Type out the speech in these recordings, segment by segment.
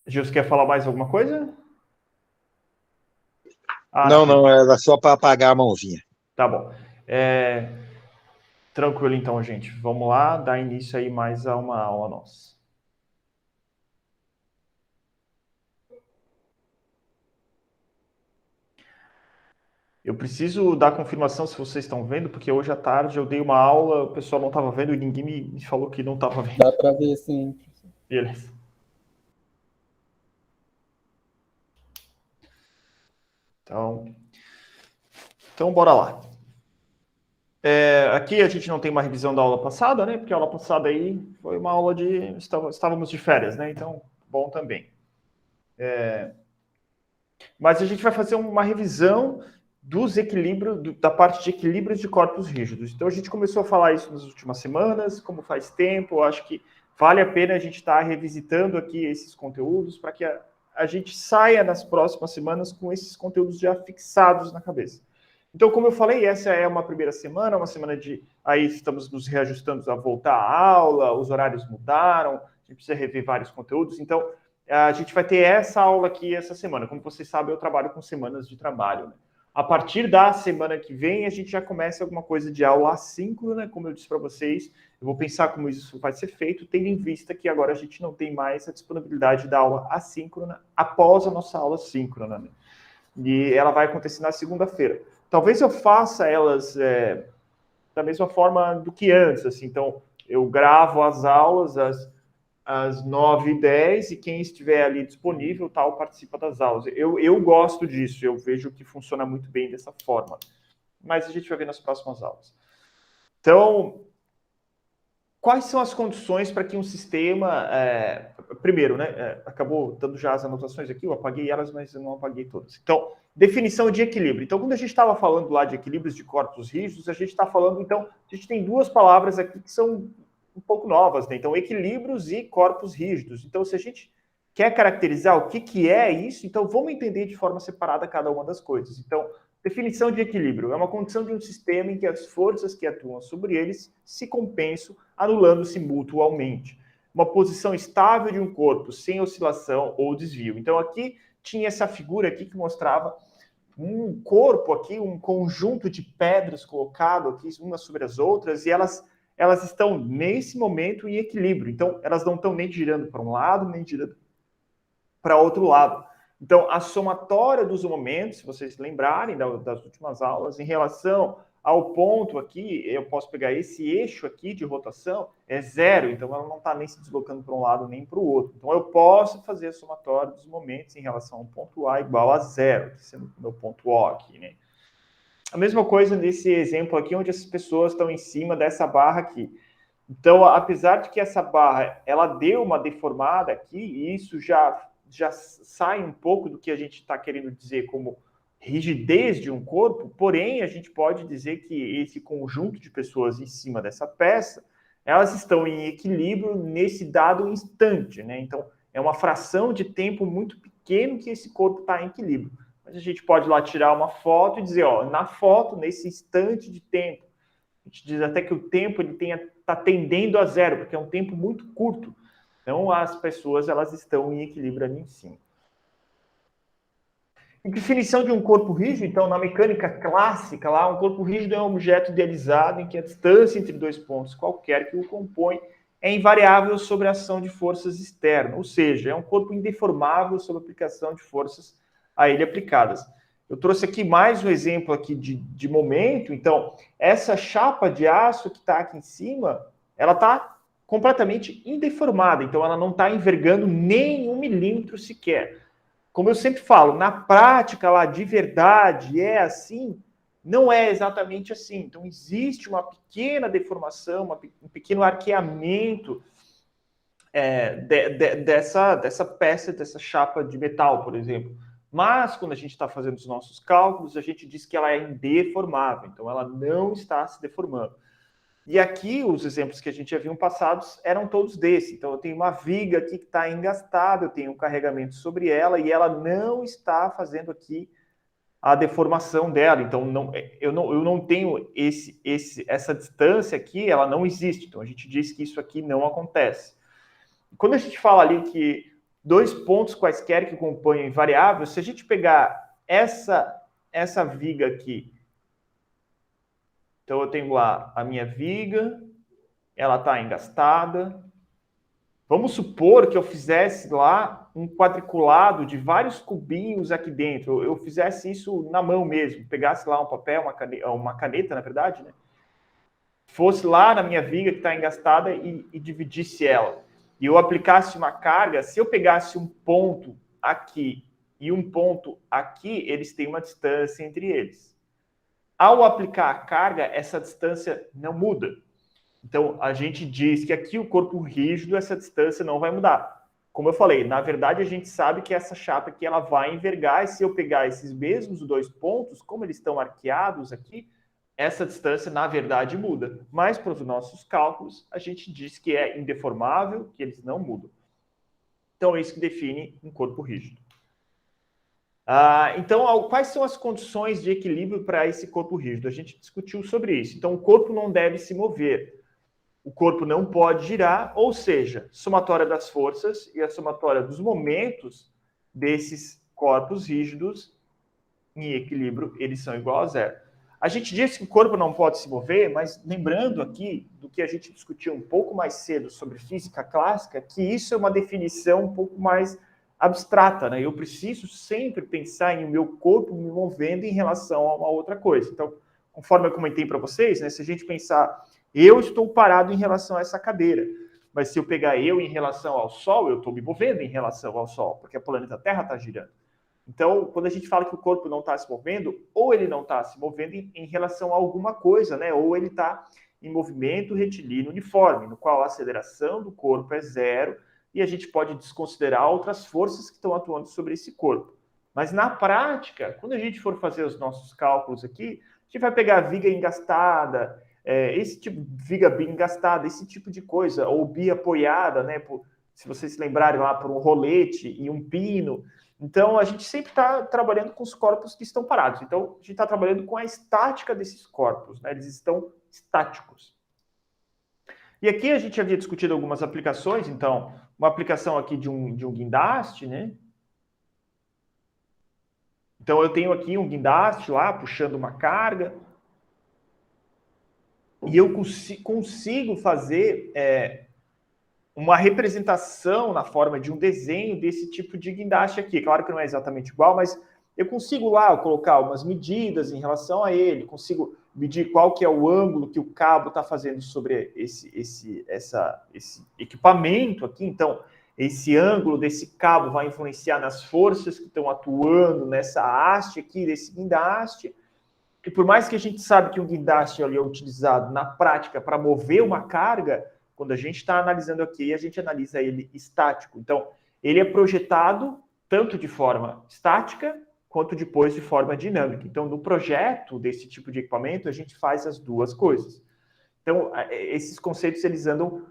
Gilson, quer falar mais alguma coisa? Não, Sim. não, era só para apagar a mãozinha. Tá bom. É, tranquilo então, gente. Vamos lá, dar início aí mais a uma aula nossa. Eu preciso dar confirmação se vocês estão vendo, porque hoje à tarde eu dei uma aula, o pessoal não estava vendo e ninguém me falou que não estava vendo. Dá para ver, sim. Beleza. Então bora lá. Aqui a gente não tem uma revisão da aula passada, né? Porque a aula passada aí foi uma aula de... Estávamos de férias, né? Então, bom também. Mas a gente vai fazer uma revisão dos equilíbrios, da parte de equilíbrios de corpos rígidos. Então a gente começou a falar isso nas últimas semanas, como faz tempo, eu acho que vale a pena a gente estar revisitando aqui esses conteúdos para que a gente saia nas próximas semanas com esses conteúdos já fixados na cabeça. Então, como eu falei, essa é uma primeira semana, uma semana de... Aí estamos nos reajustando a voltar à aula, os horários mudaram, a gente precisa rever vários conteúdos, então a gente vai ter essa aula aqui essa semana. Como vocês sabem, eu trabalho com semanas de trabalho. Né? A partir da semana que vem, a gente já começa alguma coisa de aula assíncrona, como eu disse para vocês. Eu vou pensar como isso vai ser feito, tendo em vista que agora a gente não tem mais a disponibilidade da aula assíncrona após a nossa aula síncrona. Né? E ela vai acontecer na segunda-feira. Talvez eu faça elas da mesma forma do que antes. Assim. Então, eu gravo as aulas, às 9h10 e quem estiver ali disponível, tal, participa das aulas. Eu gosto disso, eu vejo que funciona muito bem dessa forma. Mas a gente vai ver nas próximas aulas. Então, quais são as condições para que um sistema... primeiro, né? Acabou dando já as anotações aqui, eu apaguei elas, mas eu não apaguei todas. Então, definição de equilíbrio. Então, quando a gente estava falando lá de equilíbrios de corpos rígidos, a gente está falando, então, a gente tem duas palavras aqui que são um pouco novas, né? Então, equilíbrios e corpos rígidos. Então, se a gente quer caracterizar o que é isso, então vamos entender de forma separada cada uma das coisas. Então, definição de equilíbrio é uma condição de um sistema em que as forças que atuam sobre eles se compensam, anulando-se mutualmente. Uma posição estável de um corpo sem oscilação ou desvio. Então, aqui tinha essa figura aqui que mostrava um corpo aqui, um conjunto de pedras colocado aqui umas sobre as outras, e elas estão nesse momento em equilíbrio. Então, elas não estão nem girando para um lado, nem girando para outro lado. Então, a somatória dos momentos, se vocês lembrarem das últimas aulas, em relação ao ponto aqui, eu posso pegar esse eixo aqui de rotação, é zero, então ela não está nem se deslocando para um lado nem para o outro. Então, eu posso fazer a somatória dos momentos em relação ao ponto A igual a zero, sendo o meu ponto O aqui, né? A mesma coisa nesse exemplo aqui, onde as pessoas estão em cima dessa barra aqui. Então, apesar de que essa barra ela deu uma deformada aqui, e isso já sai um pouco do que a gente está querendo dizer como rigidez de um corpo, porém, a gente pode dizer que esse conjunto de pessoas em cima dessa peça, elas estão em equilíbrio nesse dado instante, né? Então, é uma fração de tempo muito pequeno que esse corpo está em equilíbrio. Mas a gente pode lá tirar uma foto e dizer, ó, na foto, nesse instante de tempo, a gente diz até que o tempo ele está tendendo a zero, porque é um tempo muito curto. Então, as pessoas elas estão em equilíbrio ali em cima. E definição de um corpo rígido, então, na mecânica clássica, lá, um corpo rígido é um objeto idealizado em que a distância entre dois pontos qualquer que o compõe é invariável sobre a ação de forças externas, ou seja, é um corpo indeformável sob a aplicação de forças a ele aplicadas. Eu trouxe aqui mais um exemplo aqui de momento. Então, essa chapa de aço que está aqui em cima, ela está completamente indeformada. Então, ela não está envergando nem 1 milímetro sequer. Como eu sempre falo, na prática lá de verdade é assim, não é exatamente assim. Então, existe uma pequena deformação, um pequeno arqueamento dessa peça, dessa chapa de metal, por exemplo. Mas, quando a gente está fazendo os nossos cálculos, a gente diz que ela é indeformável. Então, ela não está se deformando. E aqui, os exemplos que a gente já viu passados eram todos desses. Então, eu tenho uma viga aqui que está engastada, eu tenho um carregamento sobre ela e ela não está fazendo aqui a deformação dela. Então, eu não tenho essa distância aqui, ela não existe. Então, a gente diz que isso aqui não acontece. Quando a gente fala ali que dois pontos quaisquer que acompanham invariáveis, se a gente pegar essa viga aqui, então eu tenho lá a minha viga, ela está engastada. Vamos supor que eu fizesse lá um quadriculado de vários cubinhos aqui dentro. Eu fizesse isso na mão mesmo, pegasse lá um papel, uma caneta, na verdade, né? Fosse lá na minha viga que está engastada e dividisse ela. E eu aplicasse uma carga, se eu pegasse um ponto aqui e um ponto aqui, eles têm uma distância entre eles. Ao aplicar a carga, essa distância não muda. Então, a gente diz que aqui o corpo rígido, essa distância não vai mudar. Como eu falei, na verdade, a gente sabe que essa chapa aqui ela vai envergar, e se eu pegar esses mesmos dois pontos, como eles estão arqueados aqui, essa distância, na verdade, muda. Mas, para os nossos cálculos, a gente diz que é indeformável, que eles não mudam. Então, é isso que define um corpo rígido. Então, quais são as condições de equilíbrio para esse corpo rígido? A gente discutiu sobre isso. Então, o corpo não deve se mover. O corpo não pode girar, ou seja, somatória das forças e a somatória dos momentos desses corpos rígidos em equilíbrio, eles são igual a zero. A gente disse que o corpo não pode se mover, mas lembrando aqui do que a gente discutiu um pouco mais cedo sobre física clássica, que isso é uma definição um pouco mais abstrata, né? Eu preciso sempre pensar em o meu corpo me movendo em relação a uma outra coisa. Então, conforme eu comentei para vocês, né, se a gente pensar, eu estou parado em relação a essa cadeira, mas se eu pegar eu em relação ao Sol, eu estou me movendo em relação ao Sol, porque a planeta Terra está girando. Então, quando a gente fala que o corpo não está se movendo, ou ele não está se movendo em relação a alguma coisa, né? Ou ele está em movimento retilíneo uniforme, no qual a aceleração do corpo é zero, e a gente pode desconsiderar outras forças que estão atuando sobre esse corpo. Mas na prática, quando a gente for fazer os nossos cálculos aqui, a gente vai pegar a viga engastada, esse tipo de viga bem engastada, esse tipo de coisa, ou biapoiada, né? Se vocês se lembrarem lá, por um rolete e um pino. Então, a gente sempre está trabalhando com os corpos que estão parados. Então, a gente está trabalhando com a estática desses corpos, né? Eles estão estáticos. E aqui a gente havia discutido algumas aplicações. Então, uma aplicação aqui de um guindaste, né? Então, eu tenho aqui um guindaste lá, puxando uma carga. E eu consigo fazer uma representação na forma de um desenho desse tipo de guindaste aqui. Claro que não é exatamente igual, mas eu consigo lá colocar umas medidas em relação a ele, consigo medir qual que é o ângulo que o cabo está fazendo sobre esse equipamento aqui. Então, esse ângulo desse cabo vai influenciar nas forças que estão atuando nessa haste aqui, desse guindaste. E por mais que a gente sabe que o guindaste ali é utilizado na prática para mover uma carga, quando a gente está analisando aqui, a gente analisa ele estático. Então, ele é projetado tanto de forma estática, quanto depois de forma dinâmica. Então, no projeto desse tipo de equipamento, a gente faz as duas coisas. Então, esses conceitos, eles andam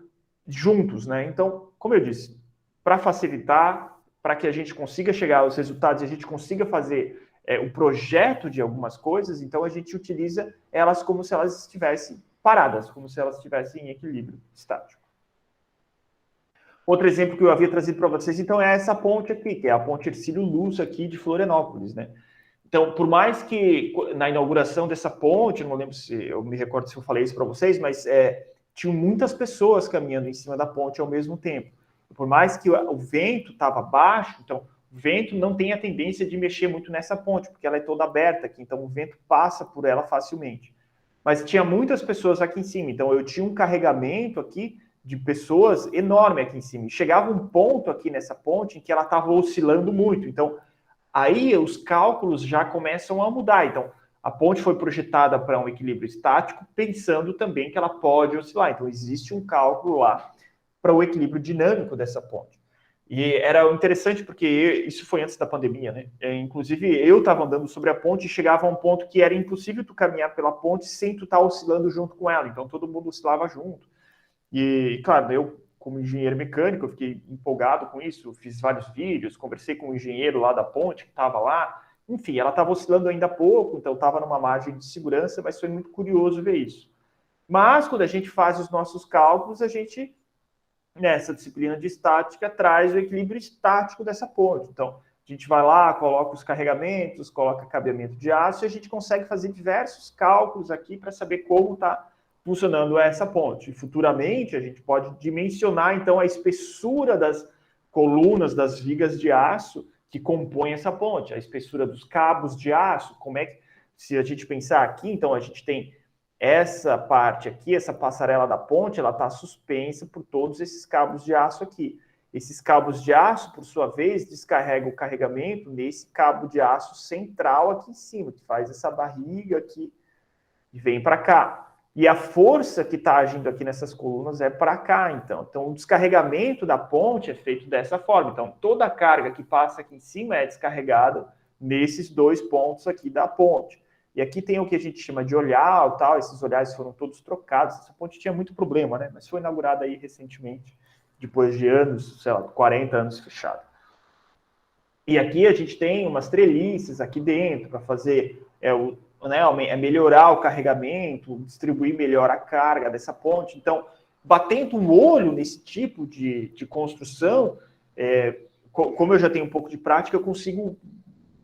juntos, né? Então, como eu disse, para facilitar, para que a gente consiga chegar aos resultados e a gente consiga fazer o projeto de algumas coisas, então a gente utiliza elas como se elas estivessem paradas, como se elas estivessem em equilíbrio estático. Outro exemplo que eu havia trazido para vocês, então, é essa ponte aqui, que é a ponte Hercílio Luz aqui de Florianópolis, né? Então, por mais que na inauguração dessa ponte, não lembro se eu me recordo se eu falei isso para vocês, mas tinham muitas pessoas caminhando em cima da ponte ao mesmo tempo. Por mais que o vento estava baixo, então o vento não tem a tendência de mexer muito nessa ponte, porque ela é toda aberta aqui, então o vento passa por ela facilmente. Mas tinha muitas pessoas aqui em cima, então eu tinha um carregamento aqui de pessoas enorme aqui em cima. E chegava um ponto aqui nessa ponte em que ela estava oscilando muito. Então, aí os cálculos já começam a mudar. Então, a ponte foi projetada para um equilíbrio estático, pensando também que ela pode oscilar. Então, existe um cálculo lá para o equilíbrio dinâmico dessa ponte. E era interessante porque isso foi antes da pandemia, né? Inclusive, eu estava andando sobre a ponte e chegava a um ponto que era impossível tu caminhar pela ponte sem tu estar oscilando junto com ela. Então, todo mundo oscilava junto. E, claro, eu, como engenheiro mecânico, eu fiquei empolgado com isso, fiz vários vídeos, conversei com o engenheiro lá da ponte que estava lá. Enfim, ela estava oscilando ainda pouco, então estava numa margem de segurança, mas foi muito curioso ver isso. Mas, quando a gente faz os nossos cálculos, a gente nessa disciplina de estática, traz o equilíbrio estático dessa ponte. Então, a gente vai lá, coloca os carregamentos, coloca cabeamento de aço, e a gente consegue fazer diversos cálculos aqui para saber como está funcionando essa ponte. E futuramente, a gente pode dimensionar, então, a espessura das colunas, das vigas de aço que compõem essa ponte, a espessura dos cabos de aço, como é que, se a gente pensar aqui, então, a gente tem essa parte aqui, essa passarela da ponte, ela está suspensa por todos esses cabos de aço aqui. Esses cabos de aço, por sua vez, descarregam o carregamento nesse cabo de aço central aqui em cima, que faz essa barriga aqui e vem para cá. E a força que está agindo aqui nessas colunas é para cá, então. Então, o descarregamento da ponte é feito dessa forma. Então, toda a carga que passa aqui em cima é descarregada nesses dois pontos aqui da ponte. E aqui tem o que a gente chama de olhar, tal. Esses olhares foram todos trocados. Essa ponte tinha muito problema, né? Mas foi inaugurada aí recentemente, depois de anos, sei lá, 40 anos fechada. E aqui a gente tem umas treliças aqui dentro para fazer melhorar o carregamento, distribuir melhor a carga dessa ponte. Então, batendo um olho nesse tipo de construção, como eu já tenho um pouco de prática, eu consigo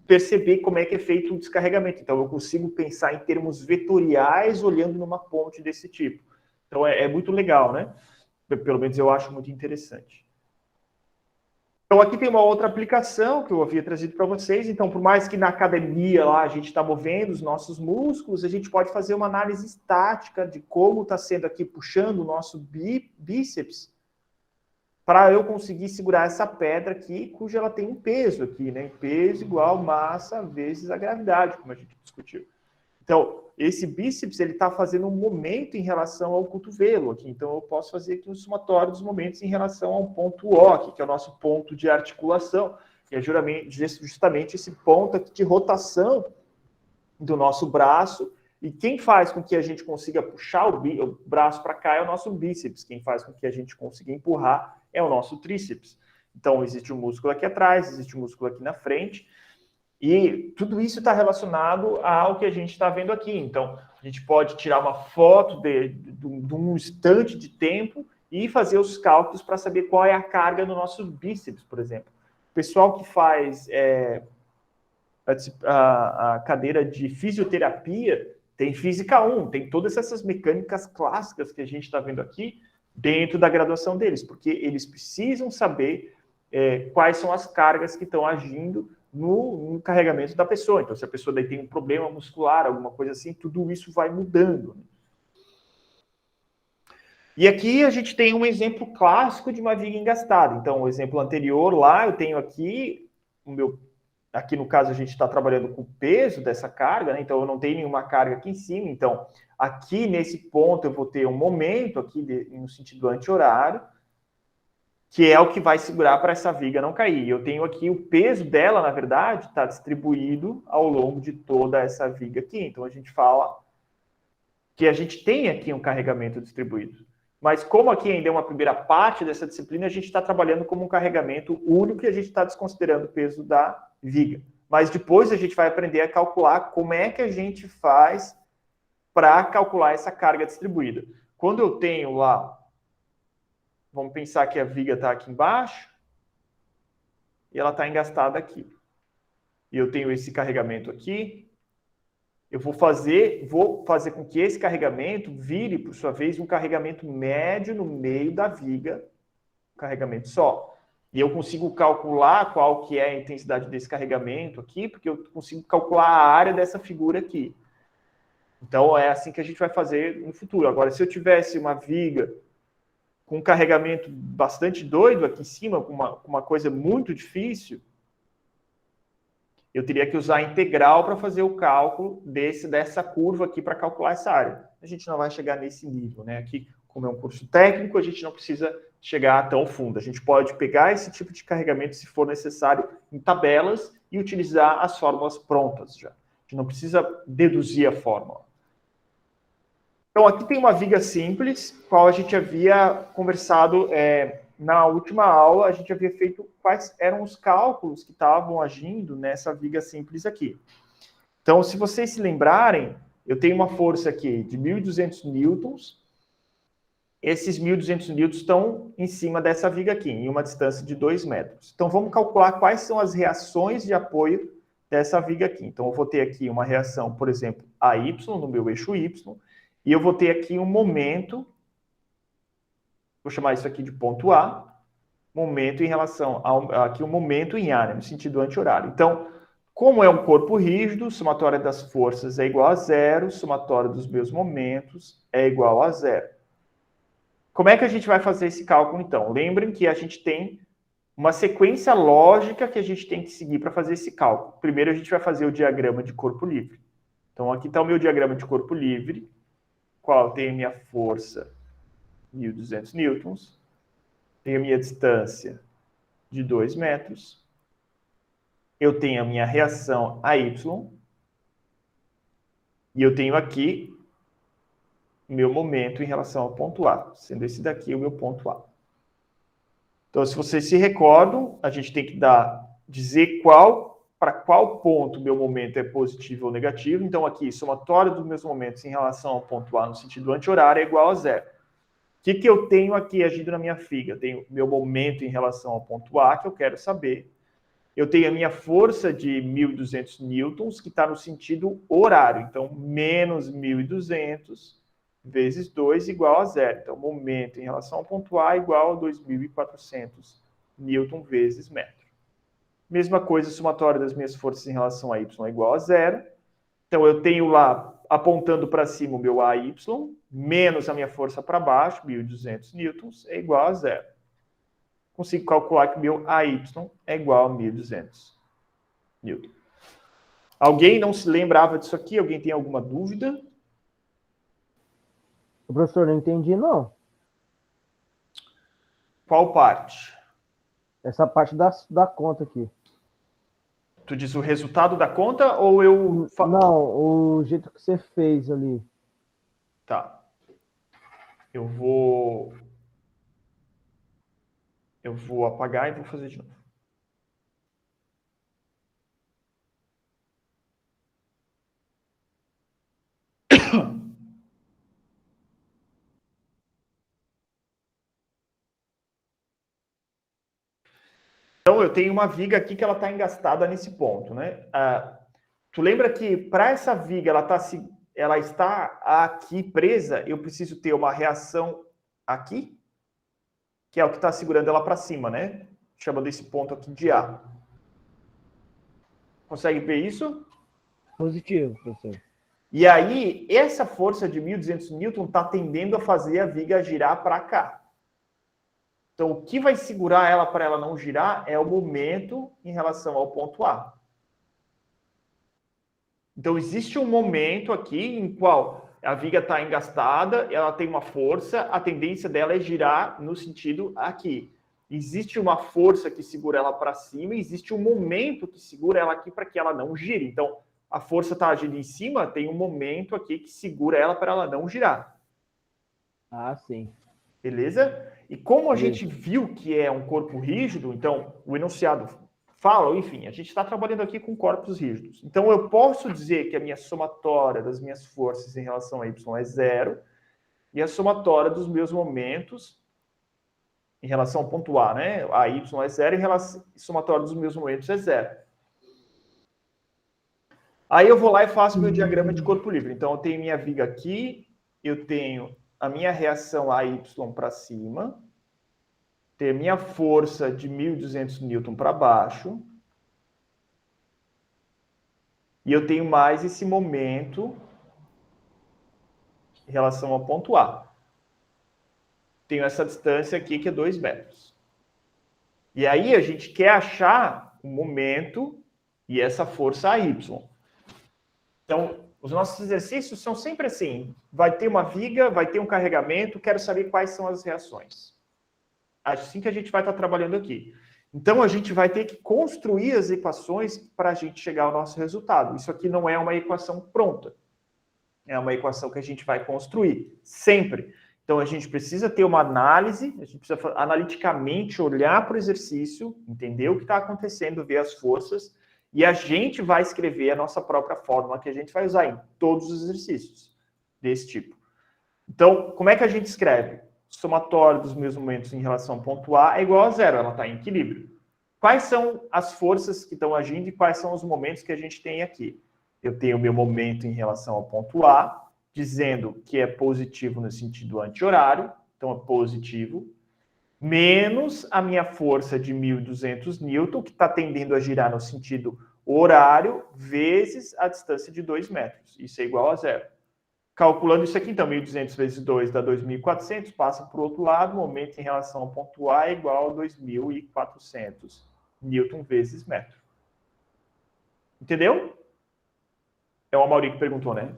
perceber como é que é feito o descarregamento. Então, eu consigo pensar em termos vetoriais olhando numa ponte desse tipo. Então, é muito legal, né? Pelo menos eu acho muito interessante. Então, aqui tem uma outra aplicação que eu havia trazido para vocês. Então, por mais que na academia lá a gente está movendo os nossos músculos, a gente pode fazer uma análise estática de como está sendo aqui puxando o nosso bíceps para eu conseguir segurar essa pedra aqui, cuja ela tem um peso aqui, né? Peso igual massa vezes a gravidade, como a gente discutiu. Então, esse bíceps, ele está fazendo um momento em relação ao cotovelo aqui. Então, eu posso fazer aqui um somatório dos momentos em relação ao ponto O aqui, que é o nosso ponto de articulação, que é justamente esse ponto aqui de rotação do nosso braço. E quem faz com que a gente consiga puxar o braço para cá é o nosso bíceps. Quem faz com que a gente consiga empurrar é o nosso tríceps. Então, existe um músculo aqui atrás, existe um músculo aqui na frente. E tudo isso está relacionado ao que a gente está vendo aqui. Então, a gente pode tirar uma foto de um instante de tempo e fazer os cálculos para saber qual é a carga no nosso bíceps, por exemplo. O pessoal que faz a cadeira de fisioterapia tem Física 1, tem todas essas mecânicas clássicas que a gente está vendo aqui dentro da graduação deles, porque eles precisam saber quais são as cargas que estão agindo no carregamento da pessoa. Então, se a pessoa daí tem um problema muscular, alguma coisa assim, tudo isso vai mudando. E aqui a gente tem um exemplo clássico de uma viga engastada. Então, o exemplo anterior lá, eu tenho aqui, aqui no caso a gente está trabalhando com o peso dessa carga, né? Então eu não tenho nenhuma carga aqui em cima. Então, aqui nesse ponto eu vou ter um momento aqui no sentido anti-horário, que é o que vai segurar para essa viga não cair. Eu tenho aqui o peso dela, na verdade, está distribuído ao longo de toda essa viga aqui. Então, a gente fala que a gente tem aqui um carregamento distribuído. Mas como aqui ainda é uma primeira parte dessa disciplina, a gente está trabalhando como um carregamento único e a gente está desconsiderando o peso da viga. Mas depois a gente vai aprender a calcular como é que a gente faz para calcular essa carga distribuída. Quando eu tenho lá, vamos pensar que a viga está aqui embaixo e ela está engastada aqui. E eu tenho esse carregamento aqui. Eu vou fazer com que esse carregamento vire, por sua vez, um carregamento médio no meio da viga, um carregamento só. E eu consigo calcular qual que é a intensidade desse carregamento aqui, porque eu consigo calcular a área dessa figura aqui. Então, é assim que a gente vai fazer no futuro. Agora, se eu tivesse uma viga com um carregamento bastante doido aqui em cima, com uma coisa muito difícil, eu teria que usar a integral para fazer o cálculo dessa curva aqui para calcular essa área. A gente não vai chegar nesse nível, né? Aqui, como é um curso técnico, a gente não precisa chegar tão fundo. A gente pode pegar esse tipo de carregamento, se for necessário, em tabelas e utilizar as fórmulas prontas já. A gente não precisa deduzir a fórmula. Então, aqui tem uma viga simples, qual a gente havia conversado na última aula, a gente havia feito quais eram os cálculos que estavam agindo nessa viga simples aqui. Então, se vocês se lembrarem, eu tenho uma força aqui de 1.200 newtons esses 1.200 newtons estão em cima dessa viga aqui, em uma distância de 2 metros. Então, vamos calcular quais são as reações de apoio dessa viga aqui. Então, eu vou ter aqui uma reação, por exemplo, AY, no meu eixo Y, e eu vou ter aqui um momento, vou chamar isso aqui de ponto A, momento em relação aqui um momento em A, né, no sentido anti-horário. Então, como é um corpo rígido, somatória das forças é igual a zero, somatória dos meus momentos é igual a zero. Como é que a gente vai fazer esse cálculo, então? Lembrem que a gente tem uma sequência lógica que a gente tem que seguir para fazer esse cálculo. Primeiro, a gente vai fazer o diagrama de corpo livre. Então, aqui está o meu diagrama de corpo livre, qual tem a minha força 1.200 newtons, tenho a minha distância de 2 metros, eu tenho a minha reação AY, e eu tenho aqui meu momento em relação ao ponto A, sendo esse daqui o meu ponto A. Então, se vocês se recordam, a gente tem que dizer para qual ponto meu momento é positivo ou negativo. Então, aqui, somatório dos meus momentos em relação ao ponto A no sentido anti-horário é igual a zero. O que eu tenho aqui agindo na minha figa? Eu tenho meu momento em relação ao ponto A, que eu quero saber. Eu tenho a minha força de 1.200 newtons, que está no sentido horário. Então, menos 1.200 vezes 2 igual a zero. Então, momento em relação ao ponto A igual a 2.400 newton vezes metro. Mesma coisa, somatória das minhas forças em relação a Y é igual a zero. Então, eu tenho lá, apontando para cima, o meu AY, menos a minha força para baixo, 1.200 newtons, é igual a zero. Consigo calcular que meu AY é igual a 1.200 newton. Alguém não se lembrava disso aqui? Alguém tem alguma dúvida? Professor, não entendi, não. Qual parte? Essa parte da conta aqui. Tu diz o resultado da conta ou eu... Não, o jeito que você fez ali. Tá. Eu vou apagar e vou fazer de novo. Então, eu tenho uma viga aqui que ela está engastada nesse ponto, né? Tu lembra que para essa viga ela está aqui presa, eu preciso ter uma reação aqui, que é o que está segurando ela para cima, né? Chamando esse ponto aqui de A. Consegue ver isso? Positivo, professor. E aí, essa força de 1.200 newton está tendendo a fazer a viga girar para cá. Então, o que vai segurar ela para ela não girar é o momento em relação ao ponto A. Então, existe um momento aqui em qual a viga está engastada, ela tem uma força, a tendência dela é girar no sentido aqui. Existe uma força que segura ela para cima, existe um momento que segura ela aqui para que ela não gire. Então, a força está agindo em cima, tem um momento aqui que segura ela para ela não girar. Ah, sim. Beleza? E como a gente viu que é um corpo rígido, então o enunciado fala, enfim, a gente está trabalhando aqui com corpos rígidos. Então eu posso dizer que a minha somatória das minhas forças em relação a Y é zero e a somatória dos meus momentos em relação ao ponto A, né? A Y é zero e a somatória dos meus momentos é zero. Aí eu vou lá e faço meu diagrama de corpo livre. Então eu tenho minha viga aqui, eu tenho a minha reação AY para cima, ter minha força de 1.200 newton para baixo, e eu tenho mais esse momento em relação ao ponto A. Tenho essa distância aqui que é 2 metros. E aí a gente quer achar o momento e essa força AY. Então, os nossos exercícios são sempre assim. Vai ter uma viga, vai ter um carregamento, quero saber quais são as reações. Assim que a gente vai estar trabalhando aqui. Então, a gente vai ter que construir as equações para a gente chegar ao nosso resultado. Isso aqui não é uma equação pronta. É uma equação que a gente vai construir, sempre. Então, a gente precisa ter uma análise, a gente precisa analiticamente olhar para o exercício, entender o que está acontecendo, ver as forças, e a gente vai escrever a nossa própria fórmula que a gente vai usar em todos os exercícios desse tipo. Então, como é que a gente escreve? somatório dos meus momentos em relação ao ponto A é igual a zero, ela está em equilíbrio. Quais são as forças que estão agindo e quais são os momentos que a gente tem aqui? Eu tenho o meu momento em relação ao ponto A, dizendo que é positivo no sentido anti-horário, então é positivo, menos a minha força de 1.200 newton, que está tendendo a girar no sentido horário, vezes a distância de 2 metros. Isso é igual a zero. Calculando isso aqui, então, 1.200 vezes 2 dá 2.400, passa para o outro lado, o momento em relação ao ponto A é igual a 2.400 newton vezes metro. Entendeu? É o Amaury que perguntou, né?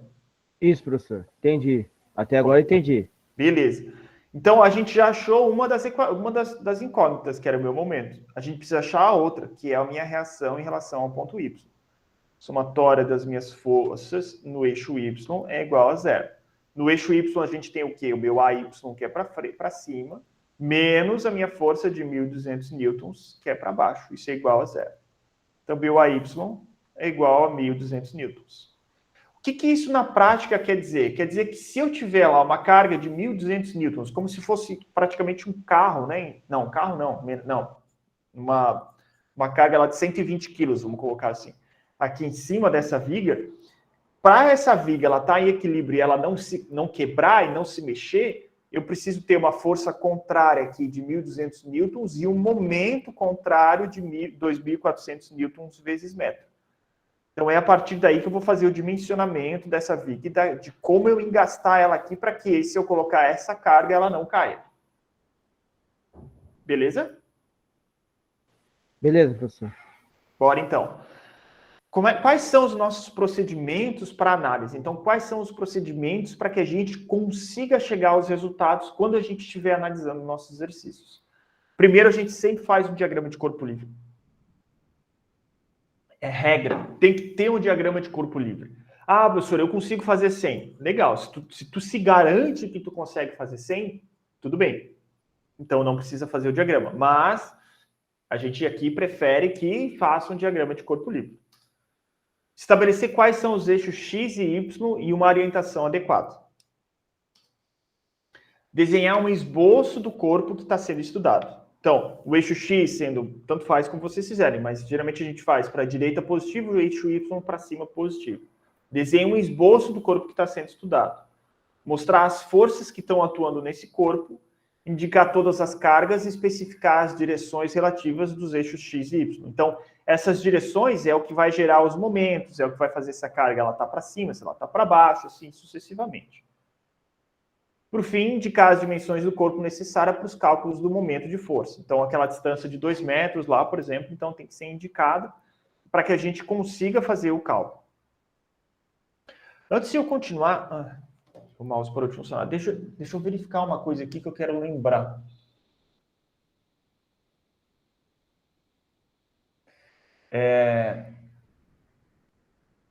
Isso, professor. Entendi. Até agora entendi. Beleza. Então, a gente já achou uma das incógnitas, que era o meu momento. A gente precisa achar a outra, que é a minha reação em relação ao ponto Y. Somatória das minhas forças no eixo Y é igual a zero. No eixo Y, a gente tem o quê? O meu AY, que é para cima, menos a minha força de 1.200 newtons, que é para baixo. Isso é igual a zero. Então, meu AY é igual a 1.200 newtons. O que isso na prática quer dizer? Quer dizer que se eu tiver lá uma carga de 1.200 newtons, como se fosse praticamente um carro, né? Não, um carro não. Uma carga lá de 120 quilos, vamos colocar assim, aqui em cima dessa viga, para essa viga ela estar em equilíbrio e ela não quebrar e não se mexer, eu preciso ter uma força contrária aqui de 1.200 newtons e um momento contrário de 2.400 newtons vezes metro. Então, é a partir daí que eu vou fazer o dimensionamento dessa viga, de como eu engastar ela aqui para que, se eu colocar essa carga, ela não caia. Beleza? Beleza, professor. Bora, então. Quais são os nossos procedimentos para análise? Então, quais são os procedimentos para que a gente consiga chegar aos resultados quando a gente estiver analisando nossos exercícios? Primeiro, a gente sempre faz um diagrama de corpo livre. É regra, tem que ter um diagrama de corpo livre. Ah, professor, eu consigo fazer 100. Legal, se tu se garante que tu consegue fazer 100, tudo bem. Então não precisa fazer o diagrama. Mas a gente aqui prefere que faça um diagrama de corpo livre. Estabelecer quais são os eixos X e Y e uma orientação adequada. Desenhar um esboço do corpo que está sendo estudado. Então, o eixo X sendo, tanto faz como vocês fizerem, mas geralmente a gente faz para a direita positivo e o eixo Y para cima positivo. Desenhe um esboço do corpo que está sendo estudado. Mostrar as forças que estão atuando nesse corpo, indicar todas as cargas e especificar as direções relativas dos eixos X e Y. Então, essas direções é o que vai gerar os momentos, é o que vai fazer essa carga ela tá para cima, se ela está para baixo, assim sucessivamente. Por fim, indicar as dimensões do corpo necessárias para os cálculos do momento de força. Então, aquela distância de 2 metros lá, por exemplo, então tem que ser indicado para que a gente consiga fazer o cálculo. Antes de eu continuar... o mouse parou de funcionar. Deixa eu verificar uma coisa aqui que eu quero lembrar.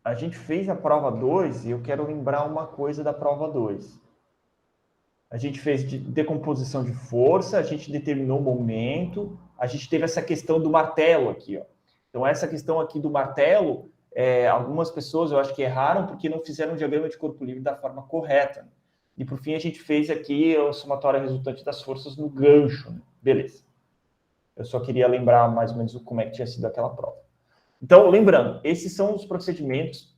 A gente fez a prova 2 e eu quero lembrar uma coisa da prova 2. A gente fez de decomposição de força, a gente determinou o momento, a gente teve essa questão do martelo aqui, ó. Então, essa questão aqui do martelo, algumas pessoas eu acho que erraram porque não fizeram o diagrama de corpo livre da forma correta. E, por fim, a gente fez aqui a somatória resultante das forças no gancho. Né? Beleza. Eu só queria lembrar mais ou menos como é que tinha sido aquela prova. Então, lembrando, esses são os procedimentos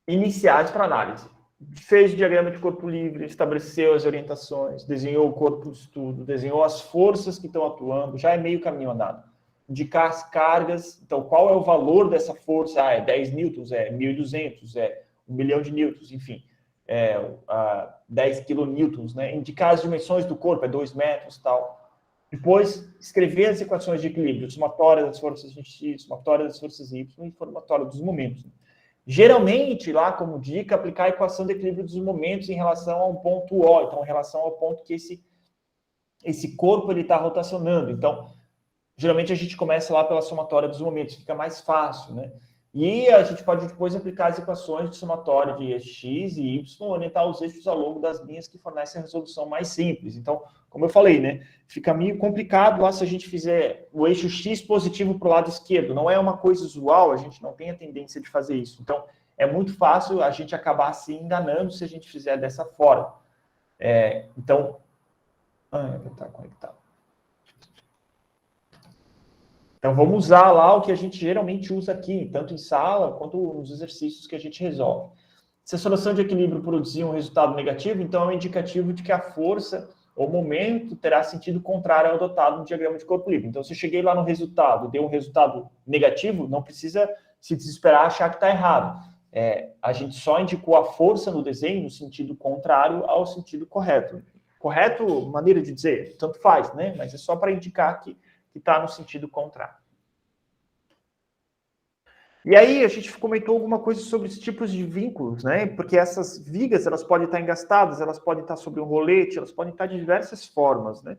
iniciais para análise. Fez o diagrama de corpo livre, estabeleceu as orientações, desenhou o corpo de estudo, desenhou as forças que estão atuando, já é meio caminho andado. Indicar as cargas, então qual é o valor dessa força? Ah, é 10 newtons, é 1.200, é 1 milhão de newtons, enfim, 10 kilonewtons, né? Indicar as dimensões do corpo, é 2 metros e tal. Depois, escrever as equações de equilíbrio, somatória das forças X, somatória das forças Y e somatória dos momentos. Geralmente, lá como dica, aplicar a equação de equilíbrio dos momentos em relação a um ponto O, então em relação ao ponto que esse corpo está rotacionando. Então, geralmente a gente começa lá pela somatória dos momentos, fica mais fácil, né? E a gente pode depois aplicar as equações de somatória de X e Y, orientar os eixos ao longo das linhas que fornecem a resolução mais simples. Então, como eu falei, né? Fica meio complicado lá se a gente fizer o eixo X positivo para o lado esquerdo. Não é uma coisa usual, a gente não tem a tendência de fazer isso. Então, é muito fácil a gente acabar se enganando se a gente fizer dessa forma. Então, está conectado. Então, vamos usar lá o que a gente geralmente usa aqui, tanto em sala quanto nos exercícios que a gente resolve. Se a solução de equilíbrio produzir um resultado negativo, então é um indicativo de que a força ou momento terá sentido contrário ao adotado no diagrama de corpo livre. Então, se eu cheguei lá no resultado, deu um resultado negativo, não precisa se desesperar achar que está errado. A gente só indicou a força no desenho no sentido contrário ao sentido correto. Correto, maneira de dizer, tanto faz, né? Mas é só para indicar que está no sentido contrário. E aí a gente comentou alguma coisa sobre os tipos de vínculos, né? Porque essas vigas, elas podem estar engastadas, elas podem estar sobre um rolete, elas podem estar de diversas formas, né?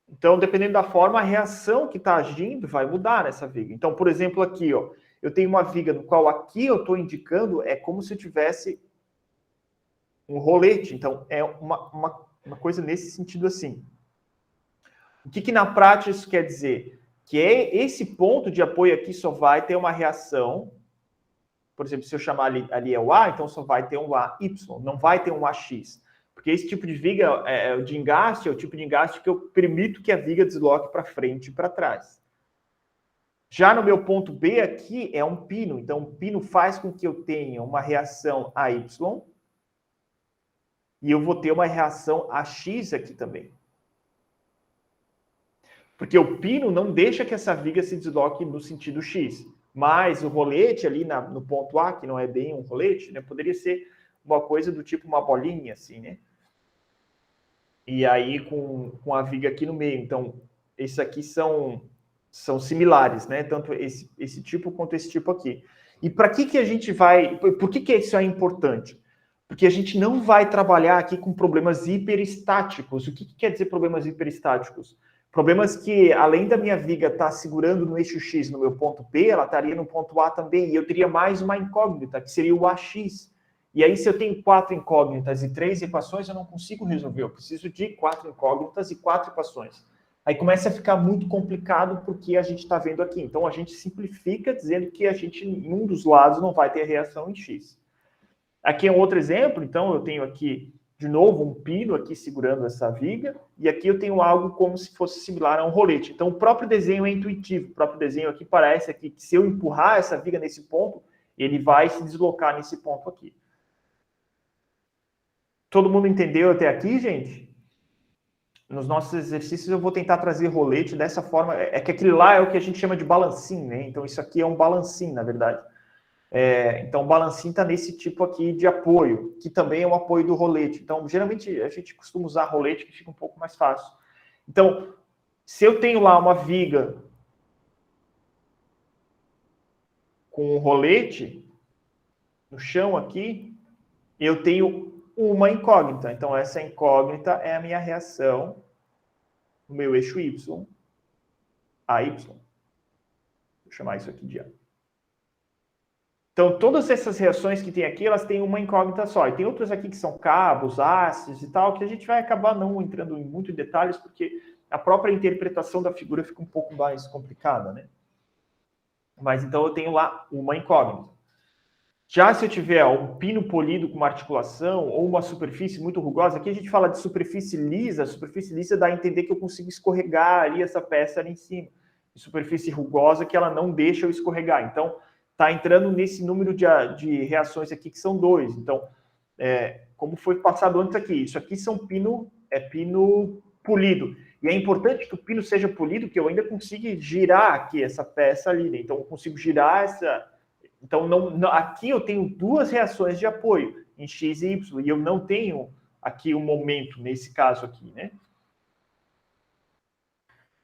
Então, dependendo da forma, a reação que está agindo vai mudar nessa viga. Então, por exemplo, aqui, ó, eu tenho uma viga no qual aqui eu estou indicando é como se eu tivesse um rolete. Então, é uma coisa nesse sentido assim. O que na prática isso quer dizer? Que esse ponto de apoio aqui só vai ter uma reação. Por exemplo, se eu chamar ali é o A, então só vai ter um AY, não vai ter um AX. Porque esse tipo de viga de engaste é o tipo de engaste que eu permito que a viga desloque para frente e para trás. Já no meu ponto B aqui é um pino. Então, o pino faz com que eu tenha uma reação AY e eu vou ter uma reação AX aqui também. Porque o pino não deixa que essa viga se desloque no sentido X. Mas o rolete ali no ponto A, que não é bem um rolete, né, poderia ser uma coisa do tipo uma bolinha, assim, né? E aí com a viga aqui no meio. Então, esses aqui são similares, né? Tanto esse tipo quanto esse tipo aqui. E para que a gente vai... Por que isso é importante? Porque a gente não vai trabalhar aqui com problemas hiperestáticos. O que quer dizer problemas hiperestáticos? Problemas que, além da minha viga estar segurando no eixo X no meu ponto P, ela estaria no ponto A também, e eu teria mais uma incógnita, que seria o AX. E aí, se eu tenho 4 incógnitas e 3 equações, eu não consigo resolver. Eu preciso de 4 incógnitas e 4 equações. Aí começa a ficar muito complicado porque a gente está vendo aqui. Então, a gente simplifica dizendo que a gente, em um dos lados, não vai ter reação em X. Aqui é um outro exemplo. Então, eu tenho aqui, de novo, um pino aqui segurando essa viga. E aqui eu tenho algo como se fosse similar a um rolete. Então, o próprio desenho é intuitivo. O próprio desenho aqui parece aqui que se eu empurrar essa viga nesse ponto, ele vai se deslocar nesse ponto aqui. Todo mundo entendeu até aqui, gente? Nos nossos exercícios eu vou tentar trazer rolete dessa forma. É que aquele lá é o que a gente chama de balancim, né? Então isso aqui é um balancim, na verdade. Então o balancim está nesse tipo aqui de apoio, que também é um apoio do rolete. Então geralmente a gente costuma usar rolete que fica um pouco mais fácil. Então, se eu tenho lá uma viga com um rolete no chão aqui, eu tenho uma incógnita. Então essa incógnita é a minha reação no meu eixo Y, AY. Vou chamar isso aqui de A. Então, todas essas reações que tem aqui, elas têm uma incógnita só. E tem outras aqui que são cabos, hastes e tal, que a gente vai acabar não entrando em muito detalhes, porque a própria interpretação da figura fica um pouco mais complicada, né? Mas, então, eu tenho lá uma incógnita. Já se eu tiver um pino polido com uma articulação ou uma superfície muito rugosa, aqui a gente fala de superfície lisa. A superfície lisa dá a entender que eu consigo escorregar ali essa peça ali em cima. E superfície rugosa que ela não deixa eu escorregar. Então, está entrando nesse número de reações aqui que são 2. Então, como foi passado antes aqui, isso aqui são pino polido. E é importante que o pino seja polido, que eu ainda consiga girar aqui essa peça ali, né? Então, eu consigo girar essa... Então, aqui eu tenho 2 reações de apoio, em X e Y, e eu não tenho aqui um momento, nesse caso aqui, né?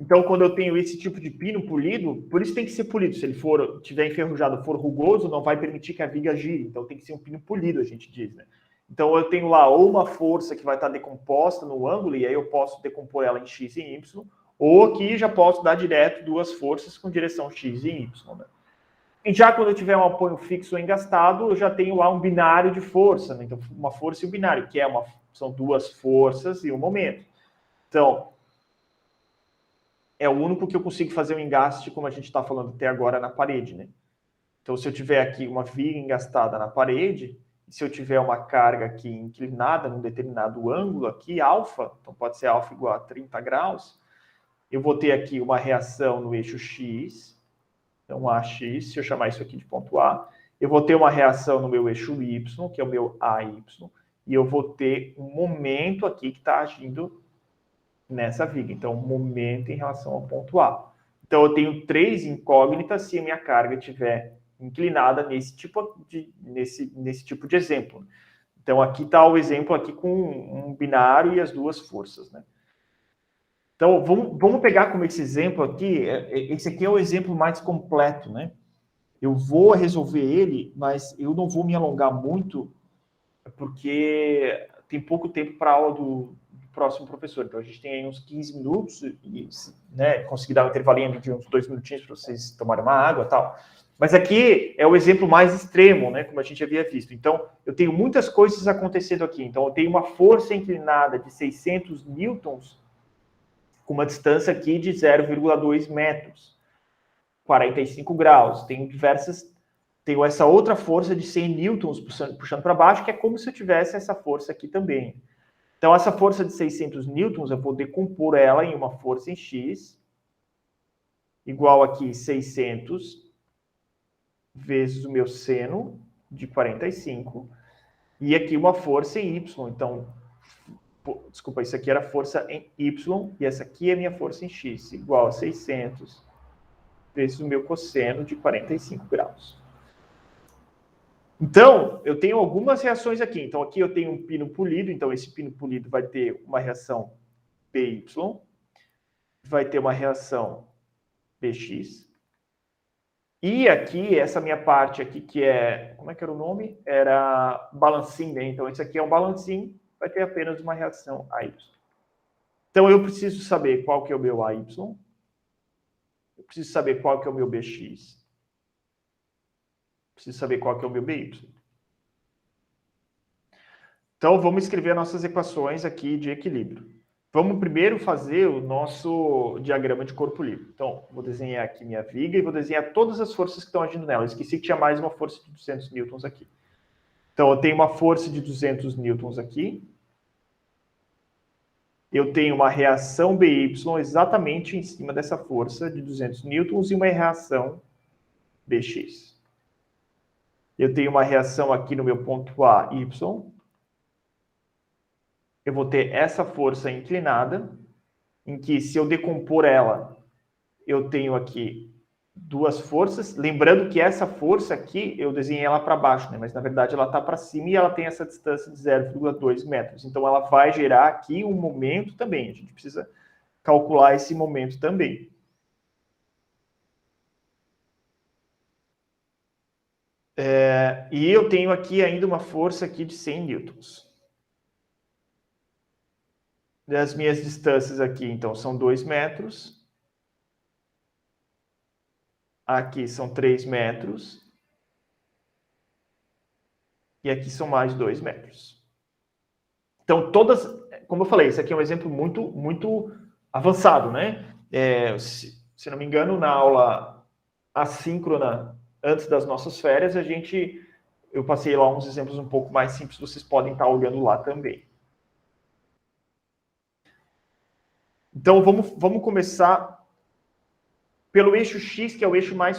Então, quando eu tenho esse tipo de pino polido, por isso tem que ser polido. Se ele tiver enferrujado, for rugoso, não vai permitir que a viga gire. Então, tem que ser um pino polido, a gente diz, né? Então, eu tenho lá ou uma força que vai estar decomposta no ângulo, e aí eu posso decompor ela em X e Y, ou aqui já posso dar direto 2 forças com direção X e Y, né? E já quando eu tiver um apoio fixo ou engastado, eu já tenho lá um binário de força, né? Então, uma força e um binário, que são 2 forças e um momento. Então, é o único que eu consigo fazer um engaste, como a gente está falando até agora, na parede, né? Então, se eu tiver aqui uma viga engastada na parede, se eu tiver uma carga aqui inclinada num determinado ângulo aqui, alfa, então pode ser alfa igual a 30 graus, eu vou ter aqui uma reação no eixo X, então AX, se eu chamar isso aqui de ponto A, eu vou ter uma reação no meu eixo Y, que é o meu AY, e eu vou ter um momento aqui que está agindo nessa viga. Então, um momento em relação ao ponto A. Então, eu tenho 3 incógnitas se a minha carga estiver inclinada nesse tipo de exemplo. Então, aqui está o exemplo aqui com um binário e as duas forças, né? Então, vamos pegar como esse exemplo aqui. Esse aqui é o exemplo mais completo, né? Eu vou resolver ele, mas eu não vou me alongar muito, porque tem pouco tempo para a aula do próximo professor. Então, a gente tem aí uns 15 minutos e, né, conseguir dar um intervalinho de uns 2 minutinhos para vocês tomarem uma água e tal. Mas aqui é o exemplo mais extremo, né, como a gente havia visto. Então, eu tenho muitas coisas acontecendo aqui. Então, eu tenho uma força inclinada de 600 newtons com uma distância aqui de 0,2 metros, 45 graus. Tenho essa outra força de 100 newtons puxando para baixo, que é como se eu tivesse essa força aqui também. Então, essa força de 600 newtons, eu vou decompor ela em uma força em X, igual aqui 600 vezes o meu seno de 45, e aqui uma força em Y. Então, desculpa, isso aqui era força em Y, e essa aqui é minha força em X, igual a 600 vezes o meu cosseno de 45 graus. Então, eu tenho algumas reações aqui. Então, aqui eu tenho um pino polido. Então, esse pino polido vai ter uma reação PY, vai ter uma reação PX. E aqui, essa minha parte aqui, que é... Como é que era o nome? Era balancim, né? Então, esse aqui é um balancim, vai ter apenas uma reação AY. Então, eu preciso saber qual que é o meu AY. Eu preciso saber qual que é o meu BX. Preciso saber qual que é o meu BY. Então, vamos escrever nossas equações aqui de equilíbrio. Vamos primeiro fazer o nosso diagrama de corpo livre. Então, vou desenhar aqui minha viga e vou desenhar todas as forças que estão agindo nela. Eu esqueci que tinha mais uma força de 200 newtons aqui. Então, eu tenho uma força de 200 newtons aqui. Eu tenho uma reação BY exatamente em cima dessa força de 200 newtons e uma reação BX. Eu tenho uma reação aqui no meu ponto A, Y. Eu vou ter essa força inclinada, em que se eu decompor ela, eu tenho aqui duas forças. Lembrando que essa força aqui, eu desenhei ela para baixo, né? Mas na verdade ela está para cima e ela tem essa distância de 0,2 metros. Então ela vai gerar aqui um momento também. A gente precisa calcular esse momento também. E eu tenho aqui ainda uma força aqui de 100 newtons. As minhas distâncias aqui, então, são 2 metros. Aqui são 3 metros. E aqui são mais 2 metros. Então, todas... Como eu falei, esse aqui é um exemplo muito avançado, né? Se não me engano, na aula assíncrona, antes das nossas férias, eu passei lá uns exemplos um pouco mais simples, vocês podem estar olhando lá também. Então, vamos começar pelo eixo X, que é o eixo mais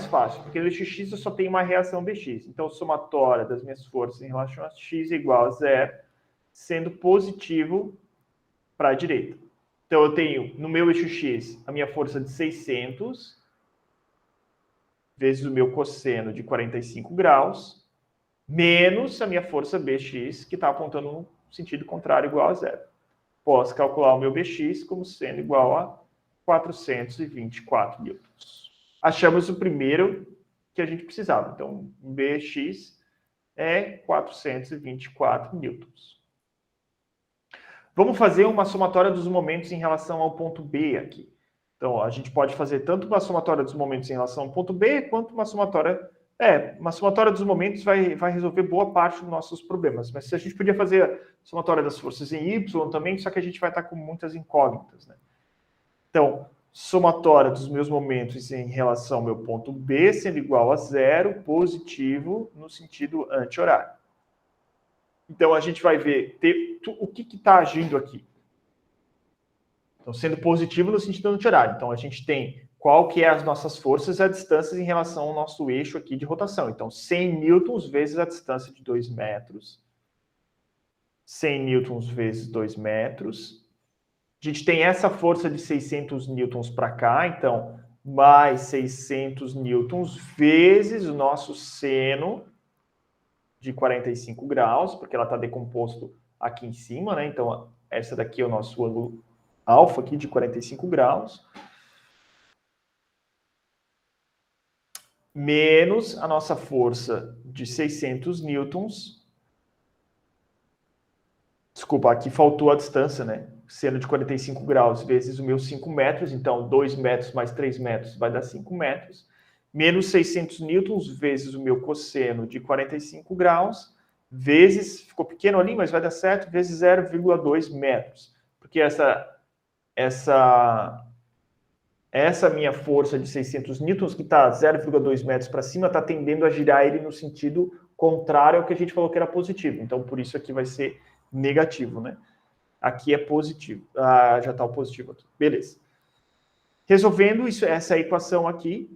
fácil, porque no eixo X eu só tenho uma reação BX. Então, a somatória das minhas forças em relação a X é igual a 0, sendo positivo para a direita. Então, eu tenho, no meu eixo X, a minha força de 600, vezes o meu cosseno de 45 graus, menos a minha força BX, que está apontando no sentido contrário, igual a 0. Posso calcular o meu BX como sendo igual a 424 newtons. Achamos o primeiro que a gente precisava. Então, BX é 424 newtons. Vamos fazer uma somatória dos momentos em relação ao ponto B aqui. Então, a gente pode fazer tanto uma somatória dos momentos em relação ao ponto B, quanto uma somatória... uma somatória dos momentos vai resolver boa parte dos nossos problemas. Mas a gente podia fazer a somatória das forças em Y também, só que a gente vai estar com muitas incógnitas, né? Então, somatória dos meus momentos em relação ao meu ponto B sendo igual a zero, positivo no sentido anti-horário. Então, a gente vai ver o que está agindo aqui. Então, sendo positivo no sentido anti-horário. Então, a gente tem qual que é as nossas forças e as distâncias em relação ao nosso eixo aqui de rotação. Então, 100 newtons vezes a distância de 2 metros. 100 newtons vezes 2 metros. A gente tem essa força de 600 newtons para cá, então, mais 600 newtons vezes o nosso seno de 45 graus, porque ela está decomposto aqui em cima, né? Então, essa daqui é o nosso ângulo alfa aqui de 45 graus. Menos a nossa força de 600 newtons. Desculpa, aqui faltou a distância, né? Seno de 45 graus vezes o meu 5 metros, então 2 metros mais 3 metros vai dar 5 metros, menos 600 newtons vezes o meu cosseno de 45 graus, vezes, ficou pequeno ali, mas vai dar certo, vezes 0,2 metros. Porque essa minha força de 600 newtons, que está 0,2 metros para cima, está tendendo a girar ele no sentido contrário ao que a gente falou que era positivo. Então, por isso aqui vai ser negativo, né? Aqui é positivo. Ah, já está o positivo aqui. Beleza. Resolvendo essa equação aqui.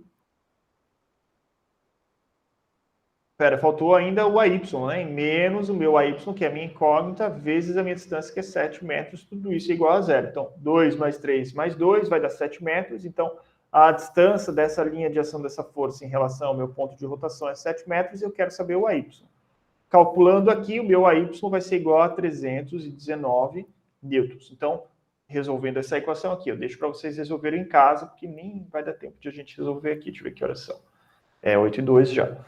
Espera, faltou ainda o AY, né? Menos o meu AY, que é a minha incógnita, vezes a minha distância, que é 7 metros. Tudo isso é igual a zero. Então, 2 mais 3 mais 2 vai dar 7 metros. Então, a distância dessa linha de ação dessa força em relação ao meu ponto de rotação é 7 metros e eu quero saber o AY. Calculando aqui, o meu AY vai ser igual a 319 newtons. Então, resolvendo essa equação aqui, eu deixo para vocês resolverem em casa, porque nem vai dar tempo de a gente resolver aqui. Deixa eu ver que horas são. É 8h02 já.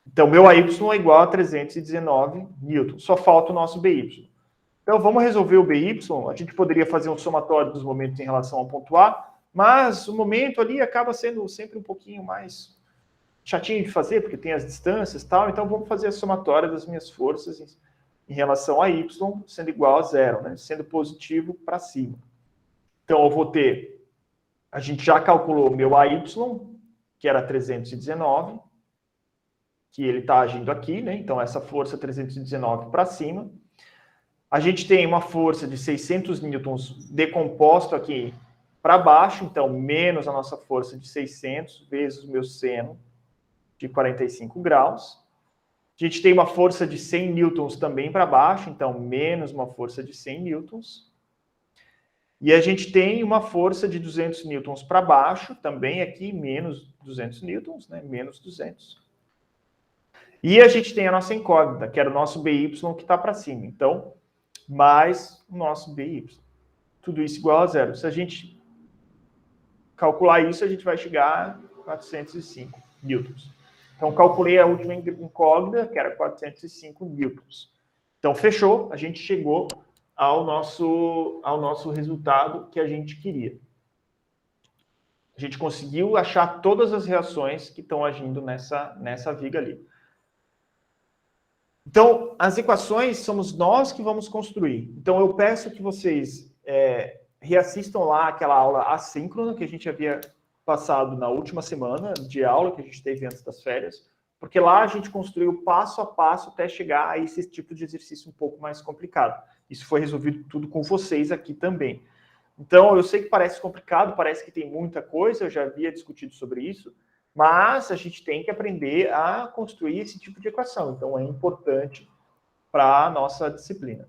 Então, meu AY é igual a 319 newtons. Só falta o nosso BY. Então, vamos resolver o BY. A gente poderia fazer um somatório dos momentos em relação ao ponto A, mas o momento ali acaba sendo sempre um pouquinho mais chatinho de fazer, porque tem as distâncias e tal, então vamos fazer a somatória das minhas forças em relação a y, sendo igual a zero, né? Sendo positivo para cima. Então, eu vou ter, a gente já calculou meu AY, que era 319, que ele está agindo aqui, né? Então, essa força 319 para cima. A gente tem uma força de 600 newtons decomposto aqui para baixo, então, menos a nossa força de 600 vezes o meu seno, de 45 graus. A gente tem uma força de 100 newtons também para baixo, então menos uma força de 100 newtons. E a gente tem uma força de 200 newtons para baixo, também aqui menos 200 newtons, né? Menos 200. E a gente tem a nossa incógnita, que era o nosso BY que está para cima. Então, mais o nosso BY. Tudo isso igual a zero. Se a gente calcular isso, a gente vai chegar a 405 newtons. Então, calculei a última incógnita, que era 405 newtons. Então, fechou. A gente chegou ao nosso resultado que a gente queria. A gente conseguiu achar todas as reações que estão agindo nessa viga ali. Então, as equações somos nós que vamos construir. Então, eu peço que vocês reassistam lá aquela aula assíncrona que a gente havia passado na última semana de aula que a gente teve antes das férias, porque lá a gente construiu passo a passo até chegar a esse tipo de exercício um pouco mais complicado. Isso foi resolvido tudo com vocês aqui também. Então, eu sei que parece complicado, parece que tem muita coisa, eu já havia discutido sobre isso, mas a gente tem que aprender a construir esse tipo de equação. Então, é importante para a nossa disciplina.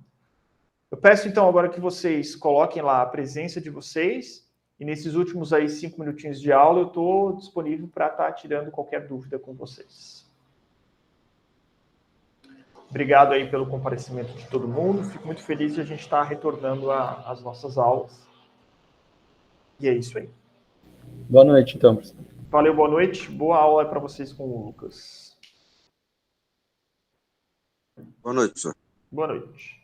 Eu peço, então, agora que vocês coloquem lá a presença de vocês. E nesses últimos 5 minutinhos de aula, eu estou disponível para estar tirando qualquer dúvida com vocês. Obrigado aí pelo comparecimento de todo mundo. Fico muito feliz de a gente estar retornando às nossas aulas. E é isso aí. Boa noite, então, professor. Valeu, boa noite. Boa aula para vocês com o Lucas. Boa noite, professor. Boa noite.